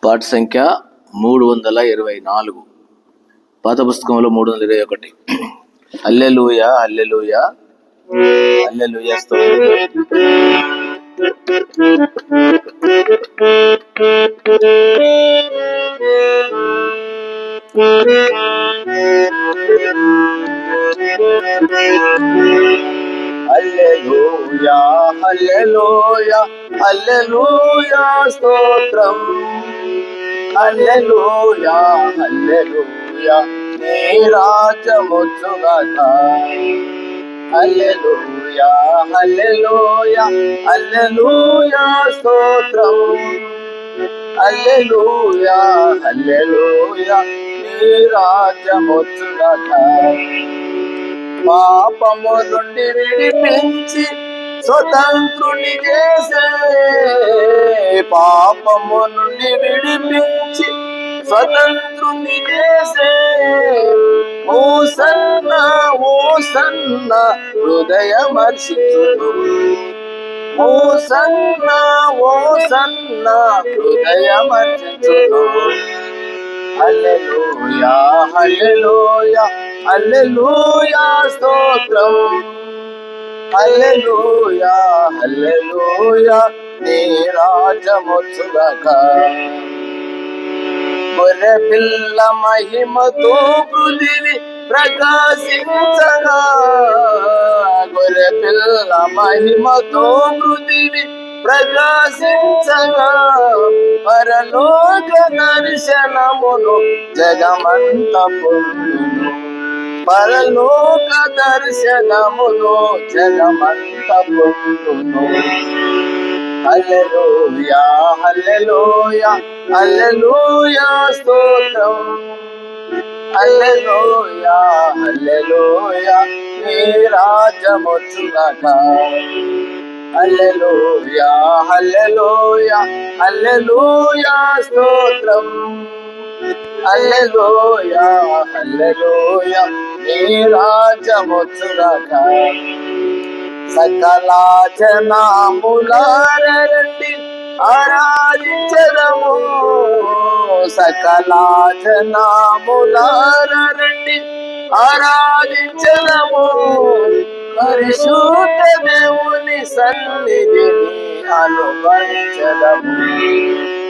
పాట సంఖ్య 324, పాత పుస్తకంలో 321. హల్లెలూయా హల్లెలూయా హల్లెలూయా స్తోత్రం. హల్లెలూయా హల్లెలూయా హల్లెలూయా స్తోత్రం. హల్లెలూయా హల్లెలూయా నీ రాజ్యమొచ్చుగాక. హల్లెలూయా హల్లెలూయా హల్లెలూయా స్తోత్రం. హల్లెలూయా హల్లెలూయా నీ రాజ్యమొచ్చుగాక. పాపము నుండి విడిపించి స్వతంత్రుని చేసే, పాపము నుండి విడిపించి స్వతంత్రుని చేసే, ఓ సన్న ఓ సన్న హృదయమర్షించును, ఓ సన్న ఓ సన్న హృదయమర్షించును. హల్లెలూయా హల్లెలూయా హల్లెలూయా స్తోత్రం. హల్లెలూయా హల్లెలూయా నీ రాజ్యమొచ్చుగాక. గొర్రె పిల్ల మహిమతో పృథివి ప్రకాశించగా, గొర్రె పిల్ల మహిమతో పృథివి ప్రకాశించగా, పరలోక దర్శనమును జగమంత పొందును, పరలోక దర్శనమును జగమంత పొందును. హల్లెలూయా హల్లెలూయా హల్లెలూయా స్తోత్రం. హల్లెలూయా హల్లెలూయా నీ రాజ్యమొచ్చుగాక. హల్లెలూయా హల్లెలూయా హల్లెలూయా స్తోత్రం. హల్లెలూయా హల్లెలూయా నీ రాజ్యమొచ్చుగాక. సకల జనములారండి ఆరాధించెదము, సకల జనములారండి ఆరాధించెదము. పరిశుద్ధ దేవుని సన్నిధిని అనుభవించెదము,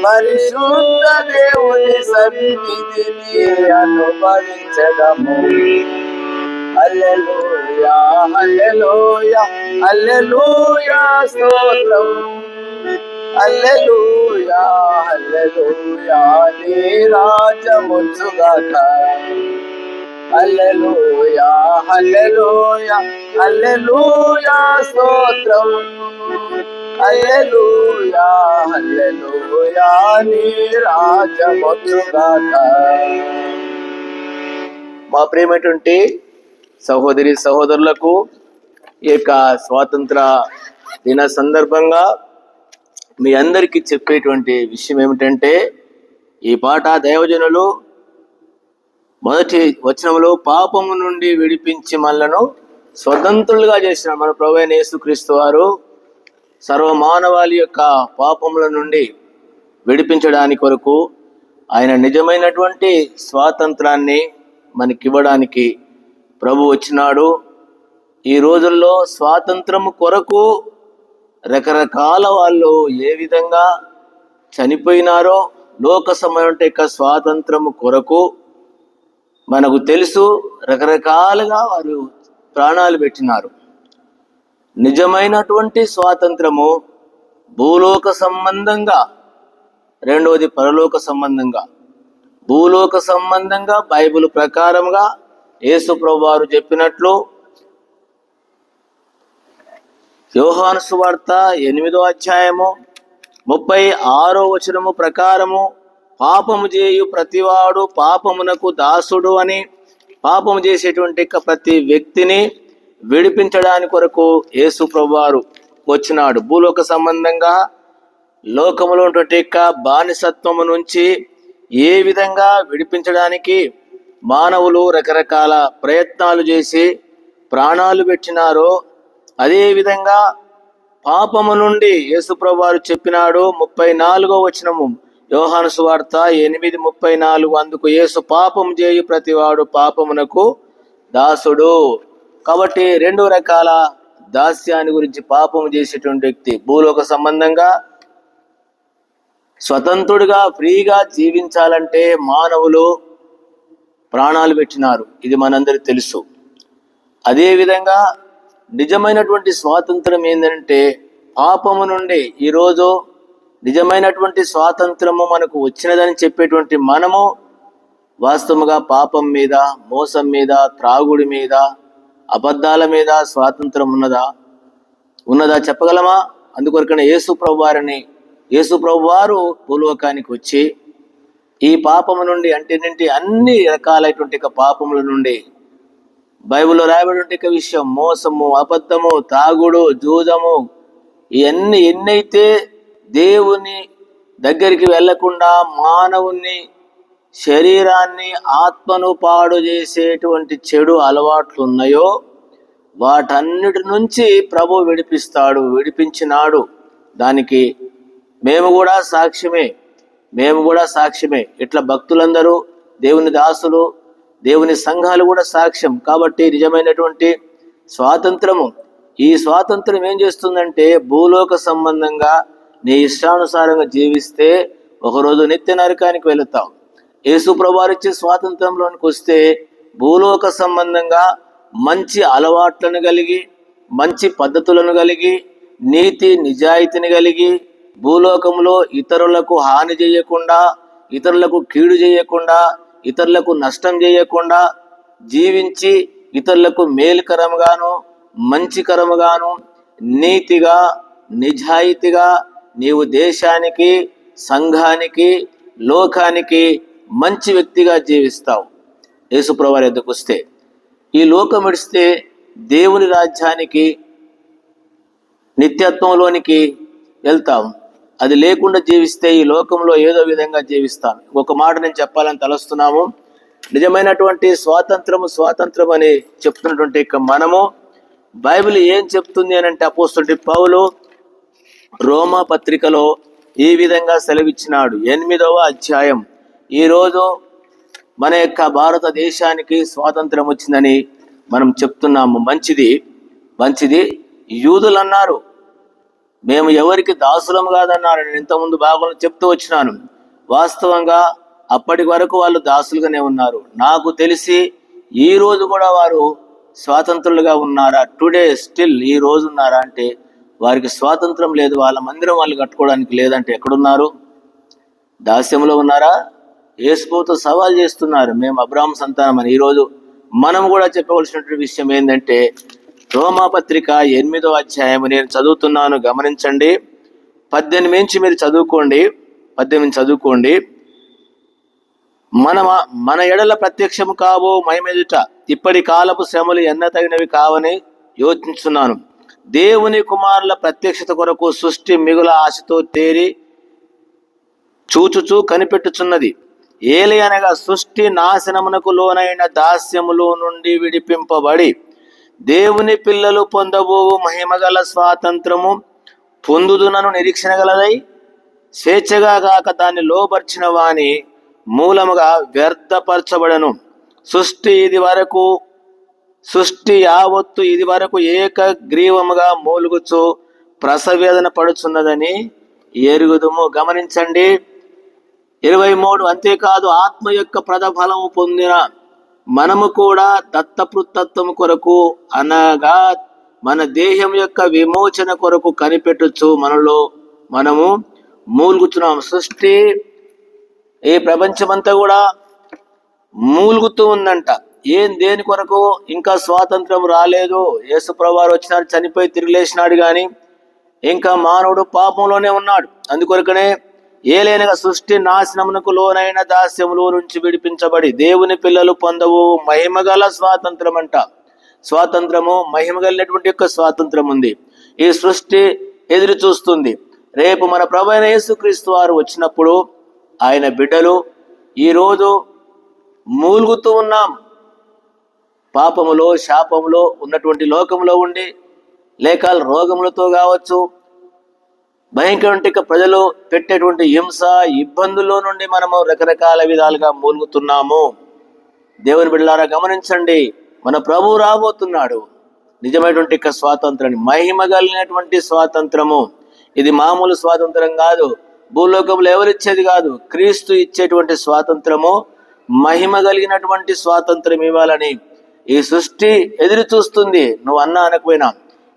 పరిశుద్ధ దేవుని సన్నిధిని అనుభవించెదము. హల్లెలూయా హల్లెలూయా హల్లెలూయా స్తోత్రం. హల్లెలూయా హల్లెలూయా నీ రాజ్యమొచ్చుగాక. హల్లెలూయా హల్లెలూయా హల్లెలూయా స్తోత్రం. హల్లెలూయా హల్లెలూయా నీ రాజ్యమొచ్చుగాక. మా ప్రియమైనటువంటి సహోదరి సహోదరులకు ఈ యొక్క స్వాతంత్ర దిన సందర్భంగా మీ అందరికీ చెప్పేటువంటి విషయం ఏమిటంటే, ఈ పాట దైవజనులు మొదటి వచనంలో పాపము నుండి విడిపించి మనలను స్వతంత్రులుగా చేసిన మన ప్రభువైన యేసుక్రీస్తు వారు సర్వమానవాళి యొక్క పాపముల నుండి విడిపించడానికి కొరకు ఆయన నిజమైనటువంటి స్వాతంత్రాన్ని మనకివ్వడానికి ప్రభు వచ్చినాడు. ఈ రోజుల్లో స్వాతంత్రము కొరకు రకరకాల వాళ్ళు ఏ విధంగా చనిపోయినారో, లోక సంబంధ స్వాతంత్రము కొరకు మనకు తెలుసు. రకరకాలుగా వారు ప్రాణాలు పెట్టినారు. నిజమైనటువంటి స్వాతంత్రము భూలోక సంబంధంగా, రెండవది పరలోక సంబంధంగా. భూలోక సంబంధంగా బైబిల్ ప్రకారంగా యేసు ప్రభువారు చెప్పినట్లు యోహాను సువార్త 8వ అధ్యాయము 36వ వచనము ప్రకారము, పాపము చేయు ప్రతివాడు పాపమునకు దాసుడు అని, పాపము చేసేటువంటి ప్రతి వ్యక్తిని విడిపించడానికి కొరకు యేసు ప్రభువారు వచ్చినాడు. భూలోక సంబంధంగా లోకములో ఉన్నటువంటి బానిసత్వము నుంచి ఏ విధంగా విడిపించడానికి మానవులు రకరకాల ప్రయత్నాలు చేసి ప్రాణాలు పెట్టినారో, అదే విధంగా పాపము నుండి యేసు ప్రభువారు చెప్పినాడు. 34వ వచనము, యోహాను సువార్త 8:34, అందుకు యేసు పాపం చేయు ప్రతివాడు పాపమునకు దాసుడు. కాబట్టి రెండు రకాల దాస్యాన్ని గురించి, పాపము చేసేటువంటి వ్యక్తి భూలోక సంబంధంగా స్వతంత్రుడిగా ఫ్రీగా జీవించాలంటే మానవులు ప్రాణాలు పెట్టినారు, ఇది మనందరికి తెలుసు. అదేవిధంగా నిజమైనటువంటి స్వాతంత్రం ఏంటంటే పాపము నుండి ఈరోజు నిజమైనటువంటి స్వాతంత్రము మనకు వచ్చినదని చెప్పేటువంటి మనము వాస్తవంగా పాపం మీద, మోసం మీద, త్రాగుడి మీద, అబద్ధాల మీద స్వాతంత్రం ఉన్నదా చెప్పగలమా? అందుకొరకనే యేసు ప్రభు వారు భూలోకానికి వచ్చి ఈ పాపము నుండి అంటే అన్ని రకాలైనటువంటి పాపముల నుండి, బైబిల్లో రాయబడిన విషయం మోసము, అబద్ధము, తాగుడు, జూదము, ఇవన్నీ ఎన్నైతే దేవుని దగ్గరికి వెళ్లకుండా మానవుని శరీరాన్ని, ఆత్మను పాడు చేసేటువంటి చెడు అలవాట్లు ఉన్నాయో వాటన్నిటి నుంచి ప్రభు విడిపించినాడు. దానికి మేము కూడా సాక్ష్యమే. ఇట్లా భక్తులందరూ, దేవుని దాసులు, దేవుని సంఘాలు కూడా సాక్ష్యం. కాబట్టి నిజమైనటువంటి స్వాతంత్రము, ఈ స్వాతంత్రం ఏం చేస్తుందంటే భూలోక సంబంధంగా నీ ఇష్టానుసారంగా జీవిస్తే ఒకరోజు నిత్య నరకానికి వెళుతావు. యేసు ప్రభువారు ఇచ్చే స్వాతంత్రంలోనికి వస్తే భూలోక సంబంధంగా మంచి అలవాట్లను కలిగి, మంచి పద్ధతులను కలిగి, నీతి నిజాయితీని కలిగి, భూలోకంలో ఇతరులకు హాని చేయకుండా, ఇతరులకు కీడు చేయకుండా, ఇతరులకు నష్టం చేయకుండా జీవించి ఇతరులకు మేలుకరముగాను మంచికరముగాను నీతిగా నిజాయితీగా నీవు దేశానికి, సంఘానికి, లోకానికి మంచి వ్యక్తిగా జీవిస్తావు. యేసుప్రభువారి యొద్దకు వస్తే ఈ లోకం విడిస్తే దేవుని రాజ్యానికి, నిత్యత్వంలోనికి వెళ్తాం. అది లేకుండా జీవిస్తే ఈ లోకంలో ఏదో విధంగా జీవిస్తాం. ఒక మాట నేను చెప్పాలని తలస్తున్నాము. నిజమైనటువంటి స్వాతంత్రం అని చెప్తున్నటువంటి మనము బైబిల్ ఏం చెప్తుంది అని అంటే అపోస్తలుడైన పౌలు రోమా పత్రికలో ఈ విధంగా సెలవిచ్చినాడు. 8వ అధ్యాయం. ఈరోజు మన యొక్క భారతదేశానికి స్వాతంత్రం వచ్చిందని మనం చెప్తున్నాము. మంచిది. యూదులు అన్నారు మేము ఎవరికి దాసులం కాదన్నారు. నేను ఇంతకుముందు భాగంలో చెప్తూ వచ్చినాను. వాస్తవంగా అప్పటి వరకు వాళ్ళు దాసులుగానే ఉన్నారు. నాకు తెలిసి ఈ రోజు కూడా వారు స్వాతంత్రులుగా ఉన్నారా? టుడే స్టిల్ ఈ రోజు ఉన్నారా అంటే వారికి స్వాతంత్రం లేదు. వాళ్ళ మందిరం వాళ్ళు కట్టుకోవడానికి లేదంటే ఎక్కడున్నారు? దాస్యంలో ఉన్నారా? యేసుతో సవాల్ చేస్తున్నారు, మేము అబ్రాహాం సంతానం అని. ఈరోజు మనం కూడా చెప్పవలసినటువంటి విషయం ఏంటంటే రోమా పత్రిక 8వ అధ్యాయం నేను చదువుతున్నాను, గమనించండి. 18 నుంచి మీరు చదువుకోండి. 18 చదువుకోండి. మన ఎడల ప్రత్యక్షము కావు మహిమెదుట ఇప్పటి కాలపు శ్రమలు ఎన్నతగినవి కావని యోచించున్నాను. దేవుని కుమారుల ప్రత్యక్షత కొరకు సృష్టి మిగుల ఆశతో తేరి చూచుచూ కనిపెట్టుచున్నది. ఏలి అనగా సృష్టి నాశనమునకు లోనైన దాస్యములో నుండి విడిపింపబడి దేవుని పిల్లలు పొందబోవు మహిమగల స్వాతంత్రము పొందుదునను నిరీక్షణ గలదై స్వేచ్ఛగా కాక దాన్ని లోబర్చిన వాని మూలముగా వ్యర్థపరచబడను. సృష్టి యావత్తు ఇది వరకు ఏకగ్రీవముగా మూలుగుచు ప్రసవేదన పడుచున్నదని ఎరుగుదుము. గమనించండి. 23. అంతేకాదు ఆత్మ యొక్క ప్రతిఫలము పొందిన మనము కూడా దత్తపుత్రత్వము కొరకు అనగా మన దేహం యొక్క విమోచన కొరకు కనిపెట్టుచు మనము మూలుగుతున్నాం. సృష్టి ఈ ప్రపంచమంతా కూడా మూలుగుతూ ఉందంట. దేని కొరకు? ఇంకా స్వాతంత్రం రాలేదు. యేసు ప్రభువారు వచ్చినాడు, చనిపోయి తిరిగి లేచినాడు, కానీ ఇంకా మానవుడు పాపంలోనే ఉన్నాడు. అందుకొరకనే ఏలైనగా సృష్టి నాశనమునకు లోనైన దాస్యములో నుంచి విడిపించబడి దేవుని పిల్లలు పొందవు మహిమగల స్వాతంత్రం అంట. స్వాతంత్రము, మహిమగలిగినటువంటి యొక్క స్వాతంత్రం ఉంది. ఈ సృష్టి ఎదురు చూస్తుంది. రేపు మన ప్రభువైన యేసుక్రీస్తు వారు వచ్చినప్పుడు ఆయన బిడ్డలు ఈరోజు మూలుగుతూ ఉన్నాం. పాపములో, శాపములో ఉన్నటువంటి లోకంలో ఉండి, లేక రోగములతో కావచ్చు, భయంకర ప్రజలు పెట్టేటువంటి హింస, ఇబ్బందుల్లో నుండి మనము రకరకాల విధాలుగా మూలుగుతున్నాము. దేవుని బిడ్డలారా గమనించండి, మన ప్రభు రాబోతున్నాడు. నిజమైనటువంటి స్వాతంత్రాన్ని, మహిమ కలిగినటువంటి స్వాతంత్రము. ఇది మామూలు స్వాతంత్రం కాదు, భూలోకంలో ఎవరిచ్చేది కాదు, క్రీస్తు ఇచ్చేటువంటి స్వాతంత్రము, మహిమ కలిగినటువంటి స్వాతంత్రం ఇవ్వాలని ఈ సృష్టి ఎదురు చూస్తుంది. నువ్వు అన్నా అనకపోయినా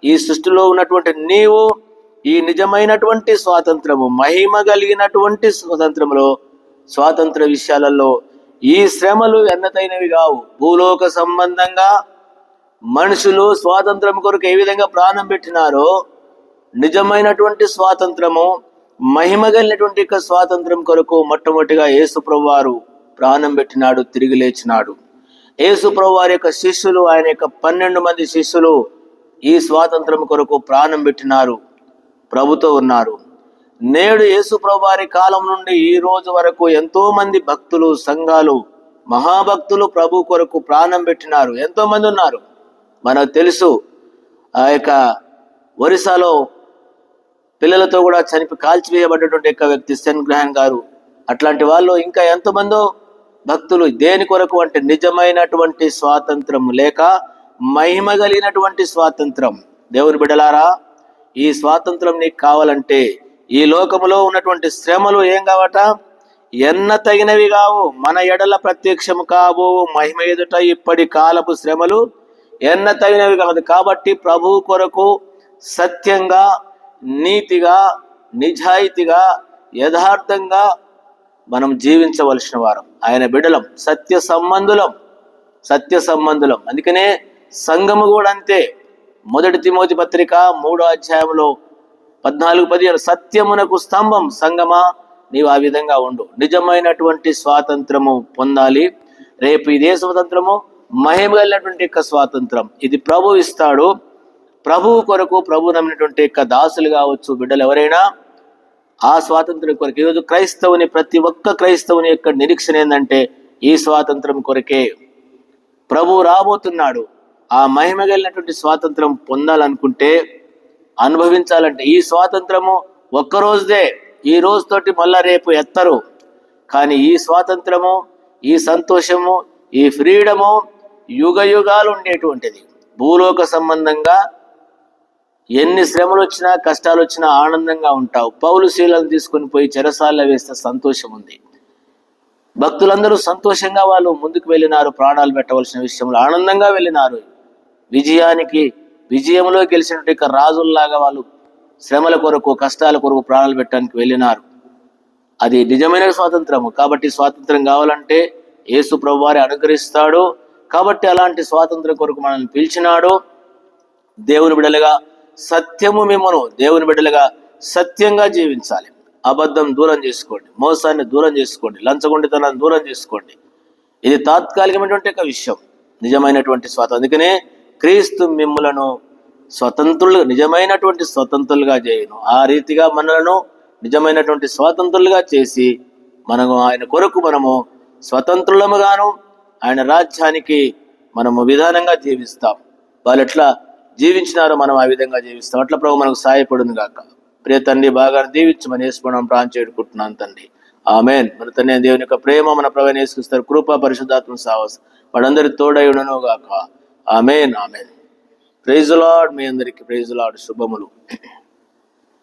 ఈ సృష్టిలో ఉన్నటువంటి నీవు ఈ నిజమైనటువంటి స్వాతంత్రము, మహిమ కలిగినటువంటి స్వాతంత్రంలో, స్వాతంత్ర విషయాలలో ఈ శ్రమలు ఎన్నతైనవి కావు. భూలోక సంబంధంగా మనుషులు స్వాతంత్రం కొరకు ఏ విధంగా ప్రాణం పెట్టినారో, నిజమైనటువంటి స్వాతంత్రము, మహిమ కలిగినటువంటి స్వాతంత్రం కొరకు మొట్టమొదటిగా యేసు ప్రభువారు ప్రాణం పెట్టినాడు, తిరిగి లేచినాడు. యేసు ప్రభువారి యొక్క శిష్యులు, ఆయన యొక్క 12 మంది శిష్యులు ఈ స్వాతంత్రం కొరకు ప్రాణం పెట్టినారు, ప్రభుతో ఉన్నారు. నేడు యేసు ప్రభువారి కాలం నుండి ఈ రోజు వరకు ఎంతో మంది భక్తులు, సంఘాలు, మహాభక్తులు ప్రభు కొరకు ప్రాణం పెట్టినారు. ఎంతో మంది ఉన్నారు. మనకు తెలుసు, ఆ యొక్క ఒరిస్సాలో పిల్లలతో కూడా కాల్చివేయబడ్డటువంటి వ్యక్తి సెన్ గ్రహన్ గారు. అట్లాంటి వాళ్ళు ఇంకా ఎంతమందో భక్తులు దేని కొరకు అంటే నిజమైనటువంటి స్వాతంత్రం లేక మహిమ కలిగినటువంటి స్వాతంత్రం. దేవుని బిడ్డలారా, ఈ స్వాతంత్రం నీకు కావాలంటే ఈ లోకములో ఉన్నటువంటి శ్రమలు ఏం కావట, ఎన్న తగినవి కావు, మన ఎడల ప్రత్యక్షము కావు. మహిమ ఎదుట ఇప్పటి కాలపు శ్రమలు ఎన్న తగినవి కాదు. కాబట్టి ప్రభు కొరకు సత్యంగా, నీతిగా, నిజాయితీగా, యథార్థంగా మనం జీవించవలసిన వారం. ఆయన బిడ్డలం, సత్య సంబంధులం. అందుకనే సంఘము కూడా అంతే. 1 తిమోతి పత్రిక 3వ అధ్యాయంలో 14-15 సత్యమునకు స్తంభం సంగమా, నీవు ఆ విధంగా ఉండు. నిజమైనటువంటి స్వాతంత్రము పొందాలి. రేపు ఇదే స్వాతంత్రము మహిమ కలిగినటువంటి స్వాతంత్రం, ఇది ప్రభు ఇస్తాడు. ప్రభువు కొరకు, ప్రభు నమ్మినటువంటి దాసులు కావచ్చు, బిడ్డలు ఎవరైనా ఆ స్వాతంత్రం కొరకు. ఈరోజు ప్రతి ఒక్క క్రైస్తవుని యొక్క నిరీక్షణ ఏంటంటే ఈ స్వాతంత్రం కొరకే. ప్రభు రాబోతున్నాడు. ఆ మహిమ కలిగినటువంటి స్వాతంత్రం పొందాలనుకుంటే, అనుభవించాలంటే ఈ స్వాతంత్రము ఒక్కరోజుదే, ఈ రోజుతోటి మళ్ళా రేపు ఎత్తరు. కానీ ఈ స్వాతంత్రము, ఈ సంతోషము, ఈ ఫ్రీడము యుగ యుగాలు ఉండేటువంటిది. భూలోక సంబంధంగా ఎన్ని శ్రమలు వచ్చినా, కష్టాలు వచ్చినా ఆనందంగా ఉంటావు. పౌలు శీలను తీసుకొని పోయి చెరసాల్లో వేస్తే సంతోషం ఉంది. భక్తులందరూ సంతోషంగా వాళ్ళు ముందుకు వెళ్ళినారు. ప్రాణాలు పెట్టవలసిన విషయంలో ఆనందంగా వెళ్ళినారు. విజయంలో గెలిచినట్టు రాజుల్లాగా వాళ్ళు శ్రమల కొరకు, కష్టాల కొరకు ప్రాణాలు పెట్టడానికి వెళ్ళినారు. అది నిజమైన స్వాతంత్రము. కాబట్టి స్వాతంత్రం కావాలంటే యేసు ప్రభువారే అనుగ్రహిస్తాడు. కాబట్టి అలాంటి స్వాతంత్రం కొరకు మనల్ని పిలిచినాడు. దేవుని బిడ్డలుగా సత్యము మిమ్మను, దేవుని బిడ్డలుగా సత్యంగా జీవించాలి. అబద్ధం దూరం చేసుకోండి, మోసాన్ని దూరం చేసుకోండి, లంచగొండితనాన్ని దూరం చేసుకోండి. ఇది తాత్కాలికమైనటువంటి విషయం, నిజమైనటువంటి స్వాతంత్రం. అందుకనే క్రీస్తు మిమ్ములను నిజమైనటువంటి స్వతంత్రులుగా చేయను. ఆ రీతిగా మనలను నిజమైనటువంటి స్వాతంత్రులుగా చేసి మనము ఆయన కొరకు మనము స్వతంత్రులముగాను, ఆయన రాజ్యానికి మనము విధానంగా జీవిస్తాం. వాళ్ళు ఎట్లా జీవించినారో మనం ఆ విధంగా జీవిస్తాం. అట్లా ప్రభు మనకు సహాయపడును గాక. ప్రియ తండ్రి, బాగా దీవించమని యేసునామమున ప్రార్థన చేసుకుంటున్నాను తండ్రి. ఆమేన్. మన తండ్రి దేవుని యొక్క ప్రేమ, మన ప్రభువైన యేసుక్రీస్తు కృప, పరిశుద్ధాత్మ సహవాసం వాడందరి తోడైయుండును గాక. ఆమేన్. Praise the Lord. మీ అందరికి ప్రైజ్ ది లార్డ్. శుభములు.